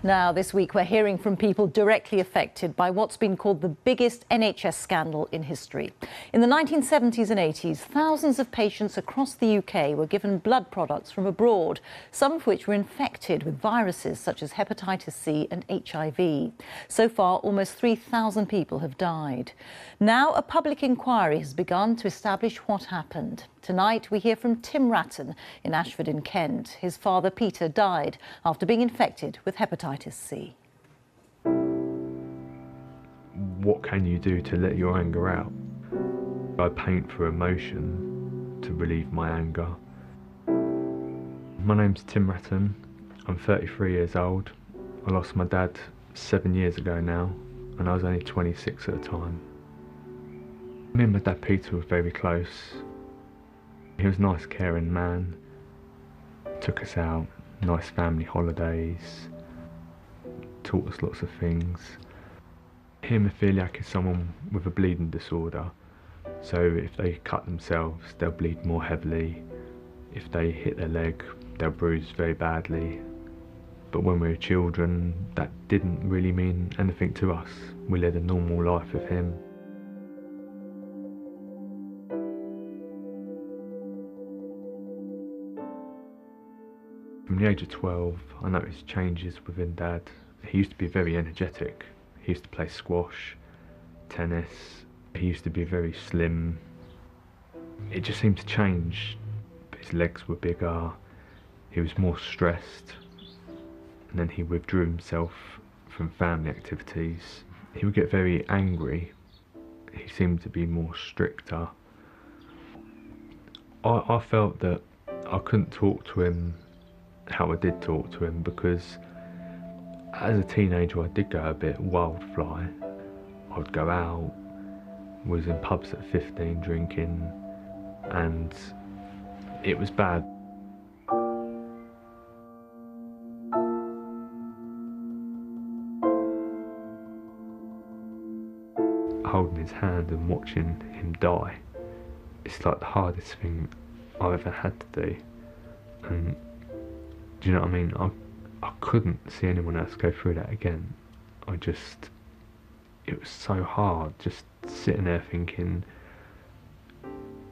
Now, this week we're hearing from people directly affected by what's been called the biggest NHS scandal in history. In the 1970s and 80s, thousands of patients across the UK were given blood products from abroad, some of which were infected with viruses such as hepatitis C and HIV. So far, almost 3,000 people have died. Now, a public inquiry has begun to establish what happened. Tonight, we hear from Tim Wratten in Ashford in Kent. His father, Peter, died after being infected with hepatitis C. What can you do to let your anger out? I paint for emotion to relieve my anger. My name's Tim Wratten. I'm 33 years old. I lost my dad 7 years ago now, and I was only 26 at the time. Me and my dad Peter were very close. He was a nice, caring man. Took us out, nice family holidays, taught us lots of things. Haemophiliac is someone with a bleeding disorder, so if they cut themselves, they'll bleed more heavily. If they hit their leg, they'll bruise very badly. But when we were children, that didn't really mean anything to us. We led a normal life with him. From the age of 12, I noticed changes within Dad. He used to be very energetic. He used to play squash, tennis. He used to be very slim. It just seemed to change. His legs were bigger. He was more stressed. And then he withdrew himself from family activities. He would get very angry. He seemed to be more stricter. I felt that I couldn't talk to him how I did talk to him, because as a teenager I did go a bit wildfly. I would go out, was in pubs at 15 drinking, and it was bad. Holding his hand and watching him die, it's like the hardest thing I've ever had to do. And do you know what I mean? I couldn't see anyone else go through that again. It was so hard, just sitting there thinking,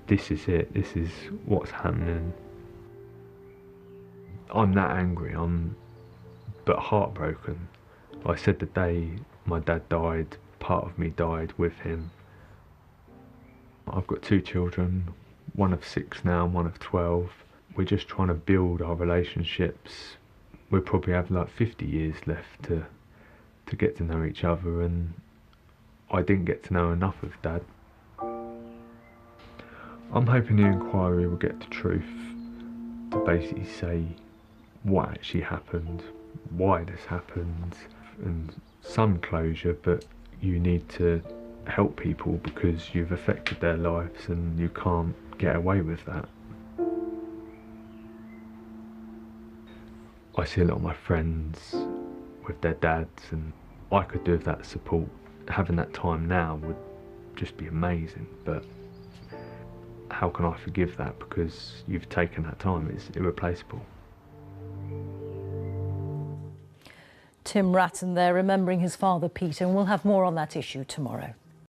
this is it, this is what's happening. I'm that angry, but heartbroken. I said the day my dad died, part of me died with him. I've got 2 children, one of 6 now and one of 12. We're just trying to build our relationships. We'll probably have like 50 years left to get to know each other, and I didn't get to know enough of Dad. I'm hoping the inquiry will get the truth, to basically say what actually happened, why this happened, and some closure, but you need to help people because you've affected their lives and you can't get away with that. I see a lot of my friends with their dads, and I could do with that support. Having that time now would just be amazing, but how can I forgive that because you've taken that time? It's irreplaceable. Tim Wratten there remembering his father Peter, and we'll have more on that issue tomorrow.